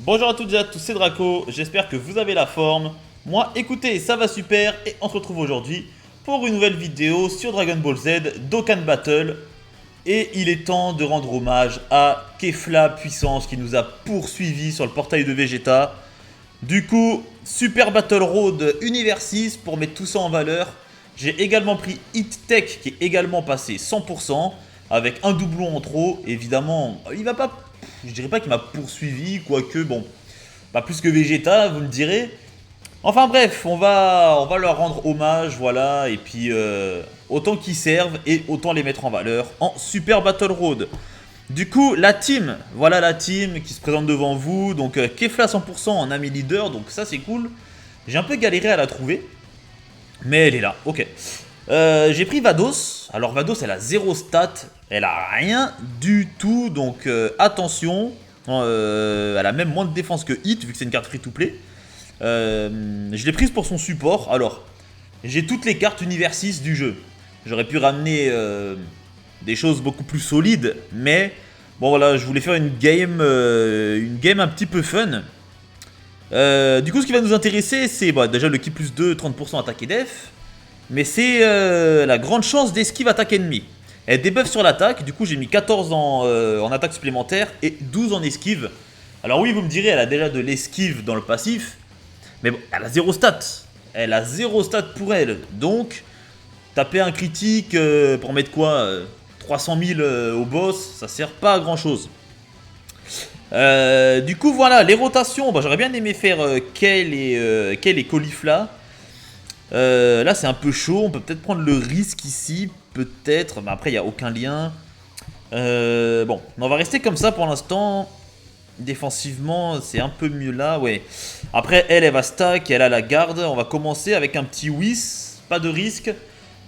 Bonjour à toutes et à tous, c'est Draco, j'espère que vous avez la forme. Moi, écoutez, ça va super et on se retrouve aujourd'hui pour une nouvelle vidéo sur Dragon Ball Z Dokkan Battle. Et il est temps de rendre hommage à Kefla Puissance qui nous a poursuivis sur le portail de Vegeta. Du coup, Super Battle Road Univers 6 pour mettre tout ça en valeur. J'ai également pris Hit Tech qui est également passé 100% avec un doublon en trop. Évidemment, il va pas, je dirais pas qu'il m'a poursuivi, quoique bon, pas plus que Vegeta, vous me direz. Enfin bref, on va leur rendre hommage, voilà, et puis autant qu'ils servent et autant les mettre en valeur en Super Battle Road. Du coup, la team, voilà la team qui se présente devant vous. Donc Kefla 100% en ami leader, donc ça c'est cool. J'ai un peu galéré à la trouver, mais elle est là, ok. J'ai pris Vados. Alors Vados, elle a 0 stat, elle a rien du tout, donc attention. Elle a même moins de défense que Hit, vu que c'est une carte free-to-play. Je l'ai prise pour son support. Alors, j'ai toutes les cartes Univers 6 du jeu. J'aurais pu ramener des choses beaucoup plus solides, mais bon voilà, je voulais faire une game un petit peu fun. Du coup, ce qui va nous intéresser, c'est déjà le Ki plus 2, 30% attaque et def, mais c'est la grande chance d'esquive attaque ennemi. Elle débuff sur l'attaque, du coup j'ai mis 14 en attaque supplémentaire et 12 en esquive. Alors oui, vous me direz, elle a déjà de l'esquive dans le passif, mais bon, elle a 0 stat. Elle a 0 stat pour elle, donc taper un critique pour mettre quoi 300 000 au boss, ça sert pas à grand chose. Du coup, voilà, les rotations. J'aurais bien aimé faire Kel et Caulifla. Là, c'est un peu chaud. On peut peut-être prendre le risque ici. Peut-être. Mais après, il n'y a aucun lien. Bon, on va rester comme ça pour l'instant. Défensivement, c'est un peu mieux là. Ouais. Après, elle va stack. Elle a la garde. On va commencer avec un petit Whis. Pas de risque.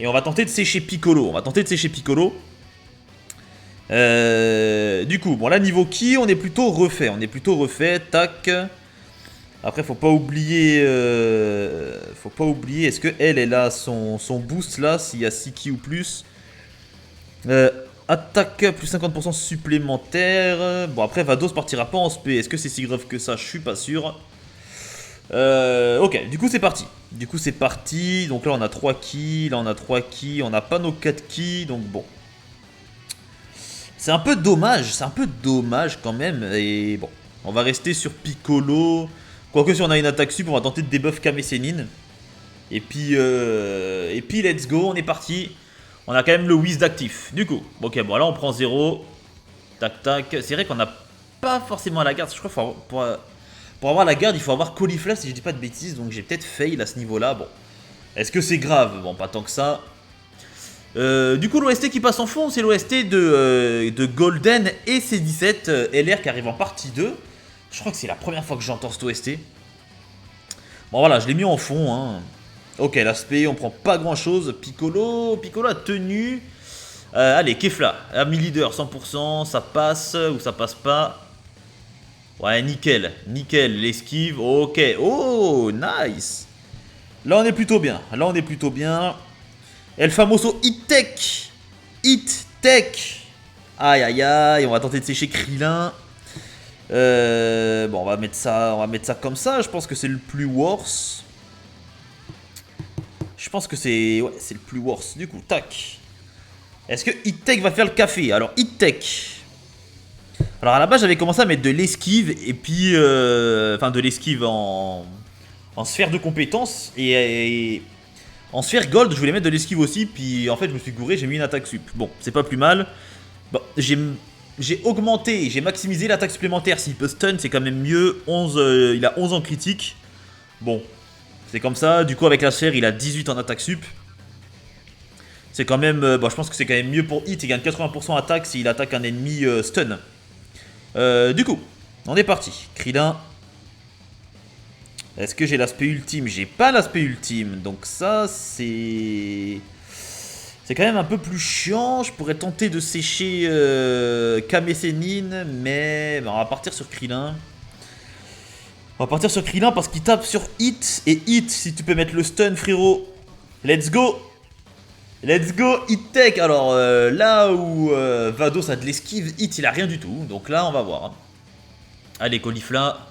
Et on va tenter de sécher Piccolo. Du coup, bon là niveau ki, on est plutôt refait, tac. Après faut pas oublier, est-ce que elle a son boost là, s'il y a 6 ki ou plus. Attaque plus 50% supplémentaire. Bon après Vados partira pas en SP, est-ce que c'est si grave que ça? Je suis pas sûr. Ok, du coup c'est parti. Donc là on a 3 ki, on n'a pas nos 4 ki, donc bon. C'est un peu dommage quand même. Et bon, on va rester sur Piccolo. Quoique si on a une attaque sup, on va tenter de debuff Kame Sennin. Et puis let's go, on est parti. On a quand même le Whiz d'actif. Du coup, ok, bon là on prend 0. Tac tac. C'est vrai qu'on n'a pas forcément la garde. Je crois que pour avoir la garde, il faut avoir Caulifla si je dis pas de bêtises. Donc j'ai peut-être fail à ce niveau-là. Bon, est-ce que c'est grave? Bon, pas tant que ça. Du coup, l'OST qui passe en fond, c'est l'OST de Golden et C17 LR qui arrive en partie 2. Je crois que c'est la première fois que j'entends cet OST. Bon, voilà, je l'ai mis en fond. Hein. Ok, l'aspect, on prend pas grand chose. Piccolo a tenu. Allez, Kefla, ami leader 100%, ça passe ou ça passe pas. Ouais, nickel, l'esquive. Ok, oh, nice. Là, on est plutôt bien. El famoso Hit Tech. Aïe aïe aïe, on va tenter de sécher Krillin. Bon, on va mettre ça comme ça. Je pense que c'est le plus worse. C'est le plus worse. Du coup, tac. Est-ce que Hit Tech va faire le café? Alors, Hit Tech. Alors, à la base, j'avais commencé à mettre de l'esquive et puis. Enfin, de l'esquive en sphère de compétences. Et en sphère gold, je voulais mettre de l'esquive aussi, puis en fait je me suis gouré, j'ai mis une attaque sup. Bon, c'est pas plus mal. Bon, j'ai augmenté, j'ai maximisé l'attaque supplémentaire. S'il peut stun, c'est quand même mieux. 11, il a 11 en critique. Bon, c'est comme ça. Du coup, avec la sphère, il a 18 en attaque sup. C'est quand même. Je pense que c'est quand même mieux pour Hit. Il gagne 80% attaque s'il attaque un ennemi stun. Du coup, on est parti. Krillin. Est-ce que j'ai l'aspect ultime? J'ai pas l'aspect ultime. Donc ça, c'est quand même un peu plus chiant. Je pourrais tenter de sécher Kame Sennin, mais on va partir sur Krillin. Parce qu'il tape sur Hit. Et Hit, si tu peux mettre le stun, frérot. Let's go, Hit Tech. Alors là où Vados a de l'esquive, Hit il a rien du tout. Donc là, on va voir. Allez, Caulifla.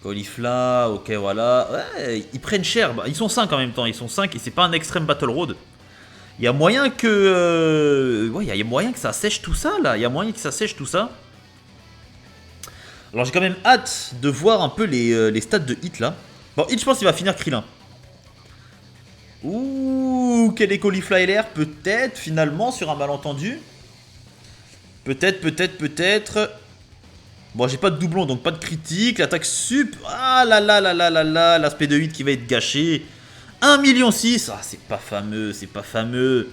Caulifla, ok, voilà. Ouais, ils prennent cher. Bah, ils sont 5 en même temps. Ils sont 5 et c'est pas un extrême Battle Road. Il y a moyen que... ouais, il y a moyen que ça sèche tout ça, là. Il y a moyen que ça sèche tout ça. Alors, j'ai quand même hâte de voir un peu les stats de Hit, là. Bon, Hit, je pense qu'il va finir Krillin. Ouh, quel est Caulifla LR? Peut-être, finalement, sur un malentendu. Peut-être, peut-être, peut-être. Bon, j'ai pas de doublon, donc pas de critique. L'attaque sup. Ah là là là là là là. L'aspect de 8 qui va être gâché. 1,6 million. Ah, c'est pas fameux, c'est pas fameux.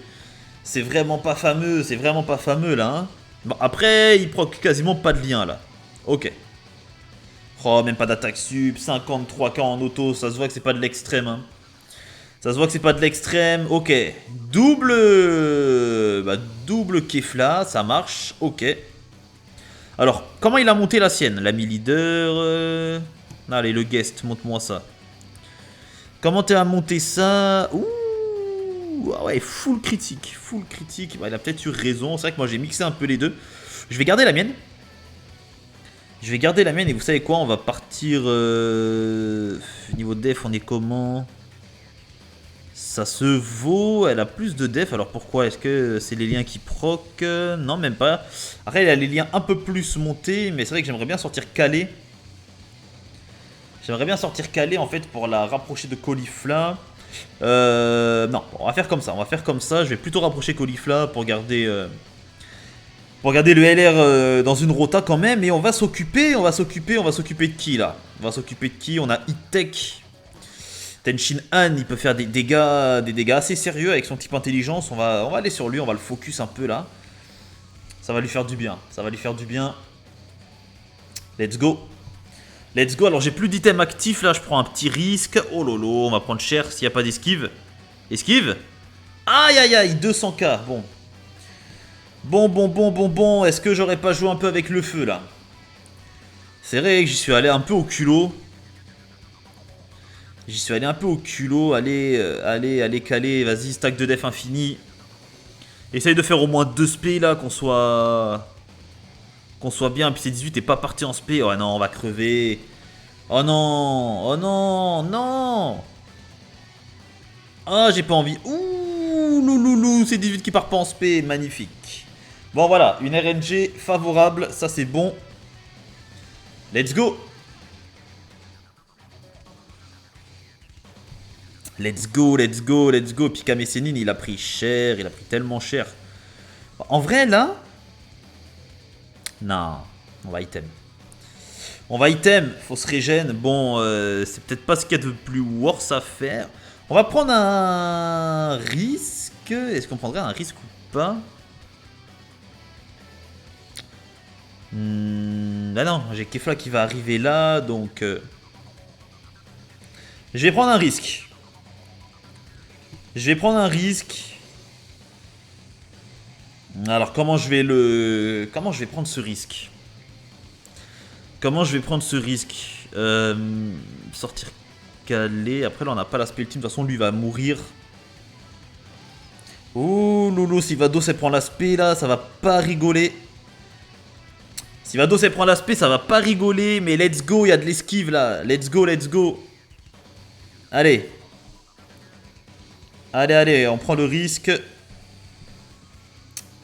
C'est vraiment pas fameux, c'est vraiment pas fameux là. Hein. Bon, après, il proc quasiment pas de lien là. Ok. Oh, même pas d'attaque sup. 53k en auto. Ça se voit que c'est pas de l'extrême. Hein. Ça se voit que c'est pas de l'extrême. Ok. Double. Bah, double Kefla. Ça marche. Ok. Alors, comment il a monté la sienne? L'ami leader. Allez, le guest, montre-moi ça. Comment tu as monté ça? Ouh. Ah ouais, full critique. Full critique. Bah, il a peut-être eu raison. C'est vrai que moi j'ai mixé un peu les deux. Je vais garder la mienne. Je vais garder la mienne et vous savez quoi? On va partir. Niveau def, on est comment? Ça se vaut, elle a plus de def, alors pourquoi? Est-ce que c'est les liens qui proc? Non, même pas. Après, elle a les liens un peu plus montés, mais c'est vrai que j'aimerais bien sortir calé. J'aimerais bien sortir calé en fait pour la rapprocher de Caulifla. Non, on va faire comme ça, on va faire comme ça. Je vais plutôt rapprocher Caulifla pour garder le LR dans une rota quand même. Et on va s'occuper de qui là? On va s'occuper de qui? On a Hitech. Tenshin Han, il peut faire des dégâts assez sérieux avec son type intelligence. On va aller sur lui, on va le focus un peu là. Ça va lui faire du bien, ça va lui faire du bien. Let's go. Let's go, alors j'ai plus d'items actifs là, je prends un petit risque. Oh lolo, on va prendre cher s'il n'y a pas d'esquive. Esquive? Aïe aïe aïe, 200k, bon. Bon, est-ce que j'aurais pas joué un peu avec le feu là? C'est vrai que j'y suis allé un peu au culot. J'y suis allé un peu au culot, allez caler, vas-y, stack de def infini. Essaye de faire au moins 2 spé là, qu'on soit bien, puis c'est 18 et pas parti en spé. Oh non, on va crever. Oh non, oh non, non. Ah, j'ai pas envie. Ouh, louloulou, c'est 18 qui part pas en spé, magnifique. Bon voilà, une RNG favorable, ça c'est bon. Let's go. Let's go. Puis Kame Sennin, il a pris cher, il a pris tellement cher. En vrai, là... Non, on va item. On va item, faut se régène. Bon, c'est peut-être pas ce qu'il y a de plus worse à faire. On va prendre un risque. Est-ce qu'on prendrait un risque ou pas? Ah non, j'ai Kefla qui va arriver là, donc... Je vais prendre un risque. Je vais prendre un risque. Alors comment je vais prendre ce risque? Comment je vais prendre ce risque? Sortir calé. Après là on n'a pas l'aspect ultime. De toute façon lui va mourir. Oh loulou, si Vados elle prend l'aspect là, ça va pas rigoler. Si Vados elle prend l'aspect, ça va pas rigoler. Mais let's go, il y a de l'esquive là. Let's go. Allez. Allez, on prend le risque.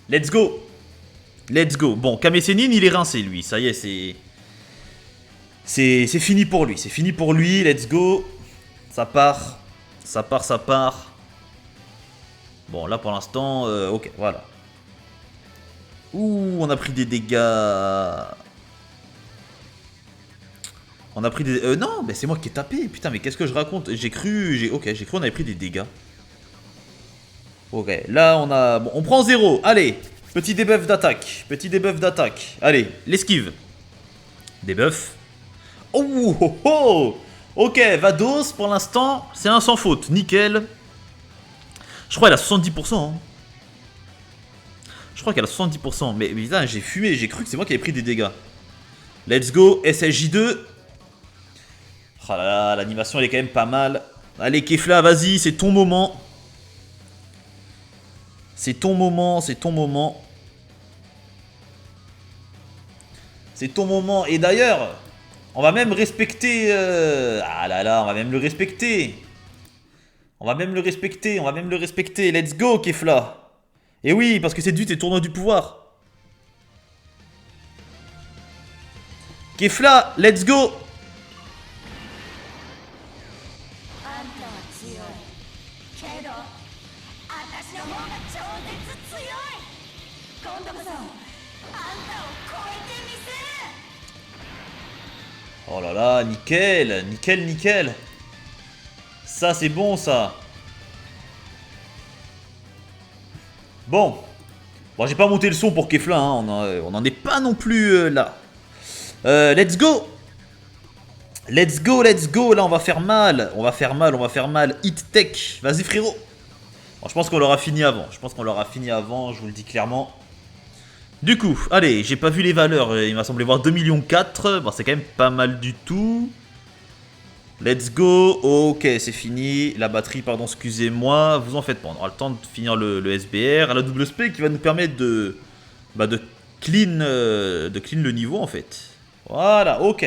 Let's go. Bon, Kame Sennin, il est rincé, lui. Ça y est, c'est fini pour lui. Let's go. Ça part. Bon, là, pour l'instant, ok, voilà. Ouh, on a pris des dégâts. Non, mais c'est moi qui ai tapé. Putain, mais qu'est-ce que je raconte? J'ai cru on avait pris des dégâts. Ok, là on a... Bon, on prend 0, allez. Petit debuff d'attaque. Allez, l'esquive. Debuff. Oh. Ok, Vados, pour l'instant, c'est un sans faute. Nickel. Je crois qu'elle a 70%. Hein. Je crois qu'elle a 70%. Mais putain, j'ai fumé, j'ai cru que c'est moi qui avais pris des dégâts. Let's go, SSJ2. Oh là là, l'animation elle est quand même pas mal. Allez, Kefla, vas-y, c'est ton moment. C'est ton moment. Et d'ailleurs, On va même respecter... Ah là là, on va même le respecter. On va même le respecter, on va même le respecter. Let's go, Kefla. Et oui, parce que c'est dû tes tournois du pouvoir. Kefla, let's go. Oh là là, nickel, nickel, nickel. Ça, c'est bon, ça. Bon. Bon, j'ai pas monté le son pour Kefla, hein. On en est pas non plus là. Let's go. Let's go, let's go. Là, on va faire mal. On va faire mal, on va faire mal. Hit tech. Vas-y, frérot. Bon, je pense qu'on l'aura fini avant. Je pense qu'on l'aura fini avant, je vous le dis clairement. Du coup, allez, j'ai pas vu les valeurs. Il m'a semblé voir 2,4 millions. Bon, c'est quand même pas mal du tout. Let's go. Ok, c'est fini. La batterie, pardon, excusez-moi. Vous en faites pas. On aura le temps de finir le SBR. La double spé qui va nous permettre de clean le niveau, en fait. Voilà, ok.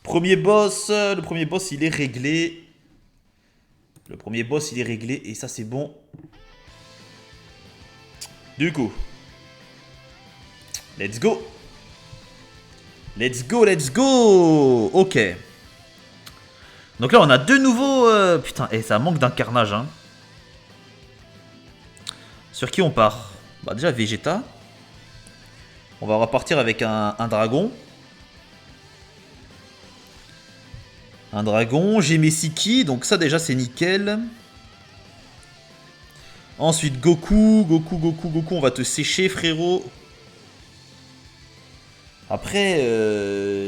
Premier boss. Le premier boss, il est réglé. Le premier boss, il est réglé. Et ça, c'est bon. Du coup. Let's go. Let's go, let's go. Ok. Donc là, on a deux nouveaux... Putain, et ça manque d'un carnage. Hein. Sur qui on part? Bah déjà, Vegeta. On va repartir avec un dragon. Un dragon. J'ai Mesiki. Donc ça, déjà, c'est nickel. Ensuite, Goku. Goku. On va te sécher, frérot. Après,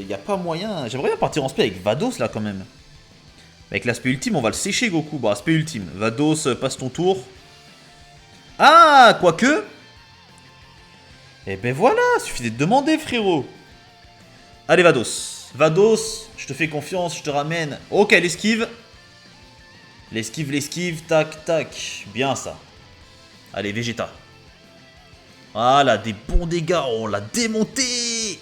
il n'y a pas moyen. J'aimerais bien partir en spé avec Vados, là, quand même. Avec l'aspect ultime, on va le sécher, Goku. Bon, aspect ultime. Vados, passe ton tour. Ah, quoique. Eh ben voilà, suffit de demander, frérot. Allez, Vados. Vados, je te fais confiance, je te ramène. Ok, l'esquive. L'esquive, tac, tac. Bien, ça. Allez, Vegeta. Voilà, des bons dégâts. On l'a démonté.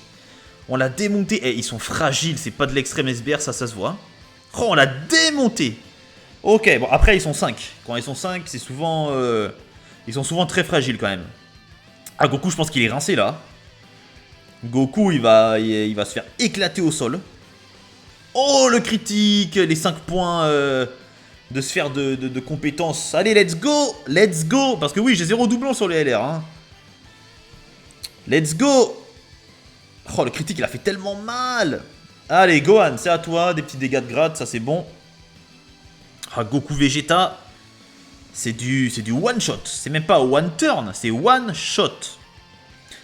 On l'a démonté. Eh, ils sont fragiles, c'est pas de l'extrême SBR, ça se voit. Oh, on l'a démonté. Ok, bon, après, ils sont 5. Quand ils sont 5, c'est souvent... ils sont souvent très fragiles, quand même. Ah, Goku, je pense qu'il est rincé, là. Goku, il va se faire éclater au sol. Oh, le critique. Les 5 points de sphère de compétences. Allez, let's go. Let's go. Parce que oui, j'ai 0 doublon sur les LR. Hein. Let's go. Oh, le critique, il a fait tellement mal. Allez, Gohan, c'est à toi. Des petits dégâts de grade, ça c'est bon. Ah, Goku Vegeta. C'est du one shot. C'est même pas one turn, c'est one shot.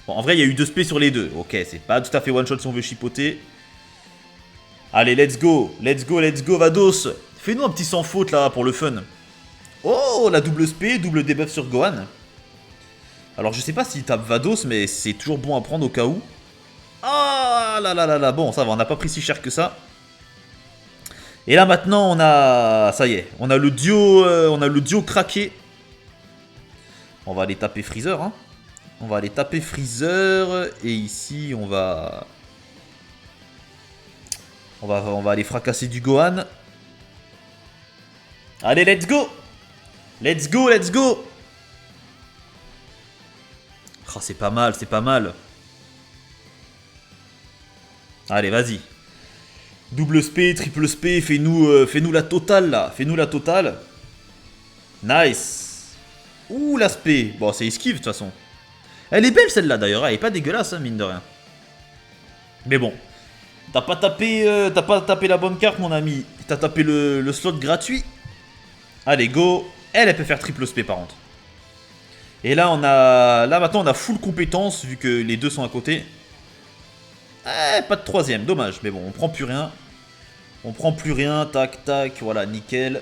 Bon, en vrai, il y a eu 2 spé sur les deux. Ok, c'est pas tout à fait one shot si on veut chipoter. Allez, let's go. Let's go, Vados. Fais-nous un petit sans faute là pour le fun. Oh, la double spé, double debuff sur Gohan. Alors, je sais pas s'il tape Vados, mais c'est toujours bon à prendre au cas où. Ah là, bon, ça va, on n'a pas pris si cher que ça. Et là maintenant, on a... Ça y est, on a le duo craqué. On va aller taper Freezer, hein. On va aller taper Freezer. Et ici, on va aller fracasser du Gohan. Allez, let's go. Let's go. Oh, c'est pas mal, c'est pas mal. Allez, vas-y. Double spé, triple spé, fais-nous la totale là. Fais-nous la totale. Nice. Ouh, la spé. Bon, c'est esquive de toute façon. Elle est belle celle-là d'ailleurs, elle est pas dégueulasse, hein, mine de rien. Mais bon. T'as pas tapé la bonne carte, mon ami. T'as tapé le slot gratuit. Allez, go. Elle peut faire triple spé par contre. Et là, maintenant, on a full compétence vu que les deux sont à côté. Eh, pas de troisième, dommage. Mais bon, on prend plus rien. On prend plus rien, tac, tac, voilà, nickel.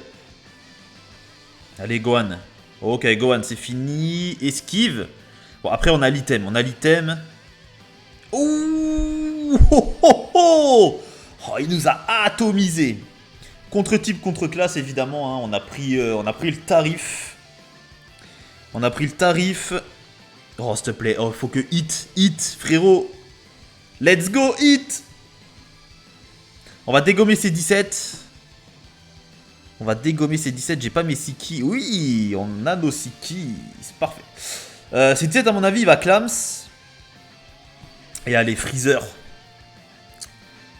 Allez, Gohan. Ok, Gohan, c'est fini. Esquive. Bon, après, on a l'item. Ouh, oh, oh, oh, oh, il nous a atomisé. Contre-type, contre-classe, évidemment. Hein, on a pris le tarif. Oh, s'il te plaît. Oh, faut que hit, frérot. Let's go, hit. On va dégommer ces 17. On va dégommer ces 17. J'ai pas mes Siki. Oui, on a nos Siki. C'est parfait. Ces 17, à mon avis, il va clams. Et allez, Freezer.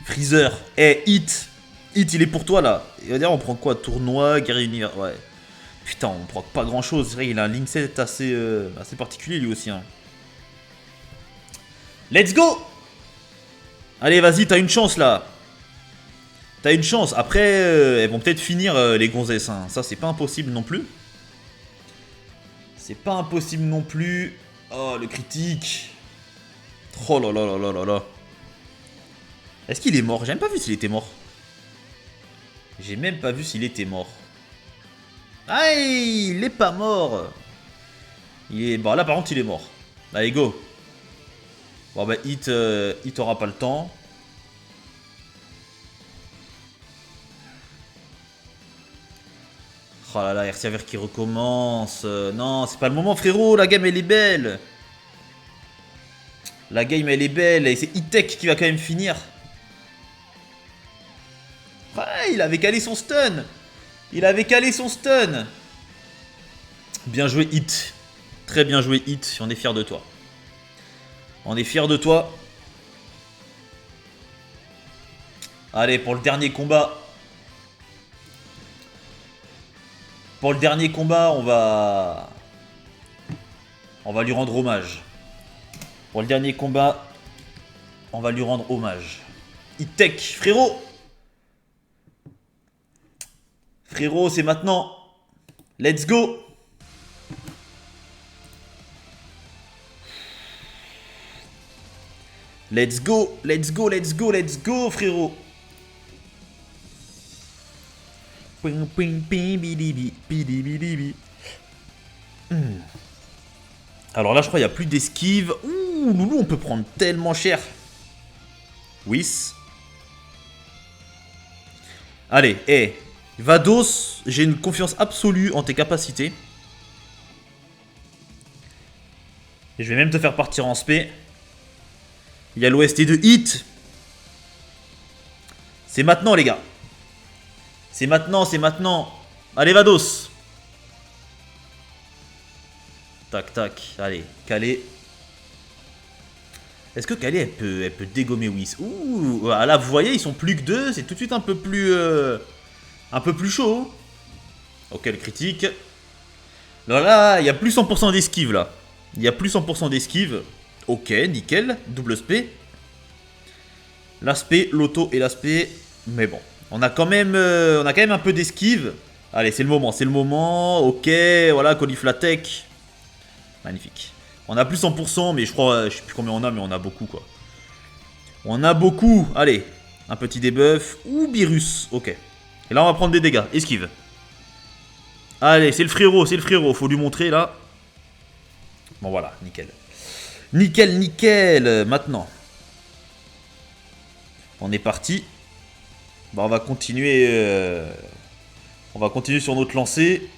Freezer. Eh, Hit. Hit, il est pour toi, là. Et d'ailleurs, on prend quoi? Tournoi, guerrier univers. Ouais. Putain, on prend pas grand chose. C'est vrai qu'il a un link set assez particulier, lui aussi. Hein. Let's go! Allez, vas-y, t'as une chance, là. T'as une chance. Après, elles vont peut-être finir, les gonzesses. Hein. Ça, c'est pas impossible non plus. C'est pas impossible non plus. Oh, le critique. Oh là là là là là là. Est-ce qu'il est mort? J'ai même pas vu s'il était mort. J'ai même pas vu s'il était mort. Aïe, il est pas mort. Il est... Bon, là, par contre, il est mort. Allez, go. Bon, bah, Hit aura pas le temps. Oh là là, air serveur qui recommence. Non, c'est pas le moment, frérot. La game, elle est belle. La game, elle est belle. Et c'est Hit-Tech qui va quand même finir. Ouais, il avait calé son stun. Il avait calé son stun. Bien joué, Hit. Très bien joué, Hit. On est fiers de toi. On est fiers de toi. Allez, pour le dernier combat. Pour le dernier combat, on va lui rendre hommage. Pour le dernier combat, on va lui rendre hommage. Hit-Tech, frérot. Frérot, c'est maintenant. Let's go. Let's go, let's go, let's go, let's go, frérot. Alors là, je crois qu'il n'y a plus d'esquive. Ouh, Loulou, on peut prendre tellement cher. Whis. Allez, hey. Vados, j'ai une confiance absolue en tes capacités. Et je vais même te faire partir en spé. Il y a l'OST de Hit. C'est maintenant, les gars. C'est maintenant, c'est maintenant. Allez, Vados. Tac, tac. Allez, Calais. Est-ce que Calais, elle peut dégommer Whis? Ouh, là, vous voyez, ils sont plus que deux. C'est tout de suite un peu plus chaud. Ok, le critique. Alors là, il y a plus 100% d'esquive, là. Il y a plus 100% d'esquive. Ok, nickel. Double spé. L'aspect, l'auto et l'aspect. Mais bon, on a quand même un peu d'esquive. Allez, c'est le moment, c'est le moment. Ok, voilà, Cauliflatech. Magnifique. On a plus 100%, mais je crois, je sais plus combien on a, mais on a beaucoup, quoi. On a beaucoup. Allez, un petit debuff. Ou Virus. Ok. Et là, on va prendre des dégâts. Esquive. Allez, c'est le frérot, c'est le frérot. Faut lui montrer, là. Bon, voilà, nickel. Nickel, nickel. Maintenant. On est parti. Bah, on va continuer sur notre lancée.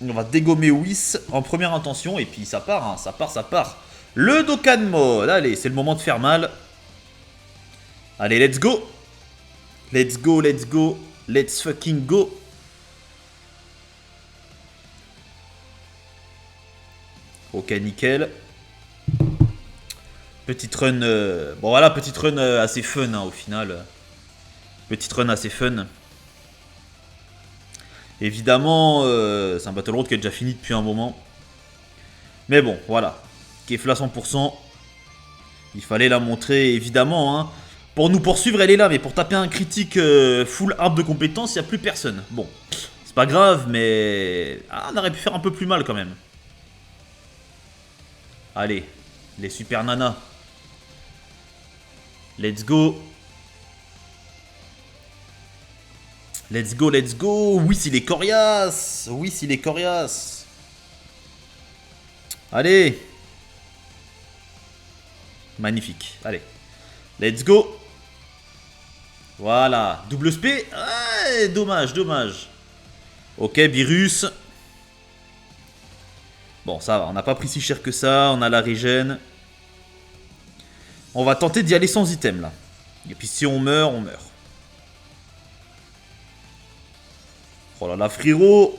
On va dégommer Whis en première intention. Et puis ça part, hein, ça part, ça part. Le Dokkan Mode. Allez, c'est le moment de faire mal. Allez, let's go. Let's go, let's go. Let's fucking go. Ok, nickel. Petite run. Bon, voilà, petite run assez fun, hein, au final. Petite run assez fun. Évidemment, c'est un Battle Road qui est déjà fini depuis un moment. Mais bon, voilà. Kefla 100%. Il fallait la montrer, évidemment. Hein. Pour nous poursuivre, elle est là. Mais pour taper un critique full arbre de compétences, il n'y a plus personne. Bon, c'est pas grave, mais... Ah, on aurait pu faire un peu plus mal quand même. Allez, les super nanas. Let's go. Let's go, let's go. Oui, s'il est coriace. Oui, s'il est coriace. Allez. Magnifique. Allez. Let's go. Voilà. Double spé. Ah, dommage, dommage. Ok, virus. Bon, ça va. On n'a pas pris si cher que ça. On a la régène. On va tenter d'y aller sans item, là. Et puis si on meurt, on meurt. Oh là là, frérot.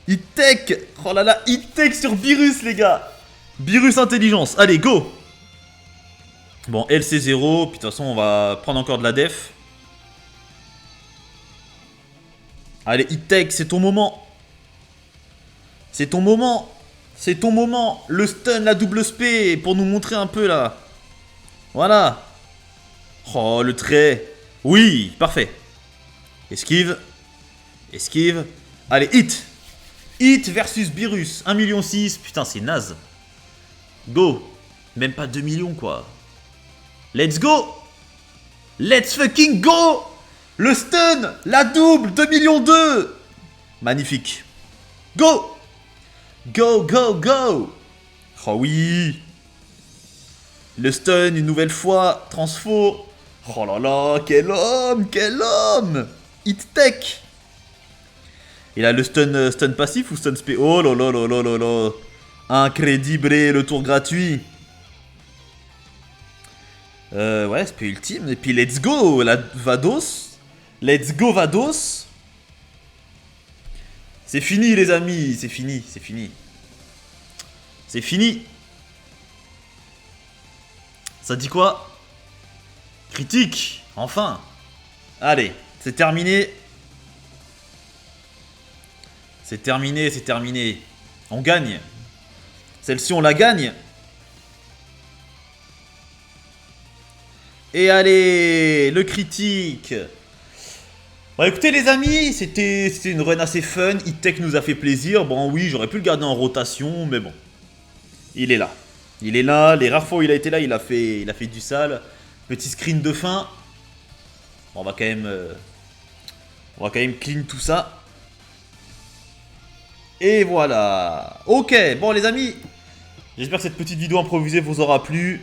Hit-Tech. Oh là là, Hit-Tech sur Virus, les gars. Virus Intelligence. Allez, go. Bon, LC0. Puis de toute façon, on va prendre encore de la def. Allez, Hit-Tech, c'est ton moment. C'est ton moment. C'est ton moment. Le stun, la double spé, pour nous montrer un peu, là. Voilà. Oh, le trait. Oui, parfait. Esquive. Esquive. Allez, hit. Hit versus Virus. 1,6 million. Putain, c'est naze. Go. Même pas 2 millions, quoi. Let's go. Let's fucking go. Le stun. La double. 2,2 millions. Magnifique. Go. Go, go, go. Oh oui. Le stun, une nouvelle fois. Transfo. Oh là là, quel homme. Quel homme. Hit-Tech. Il a le stun passif ou stun spé? Oh là là là là là là. Incrédible, le tour gratuit. Ouais, spé ultime. Et puis let's go, la Vados. Let's go, Vados. C'est fini, les amis. C'est fini, c'est fini. C'est fini. Ça dit quoi? Critique. Enfin. Allez, c'est terminé. C'est terminé, c'est terminé. On gagne. Celle-ci, on la gagne. Et allez, le critique. Bon, écoutez, les amis, c'était une run assez fun. Hit-Tech nous a fait plaisir. Bon, oui, j'aurais pu le garder en rotation, mais bon. Il est là. Il est là. Les rares fois où il a été là, il a fait du sale. Petit screen de fin. Bon, on va quand même clean tout ça. Et voilà. Ok, bon les amis. J'espère que cette petite vidéo improvisée vous aura plu.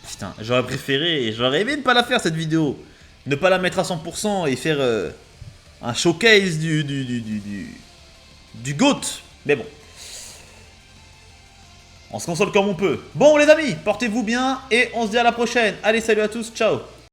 Putain, j'aurais préféré, j'aurais aimé ne pas la faire cette vidéo. Ne pas la mettre à 100% et faire un showcase du GOAT. Mais bon. On se console comme on peut. Bon les amis, portez-vous bien et on se dit à la prochaine. Allez, salut à tous, ciao.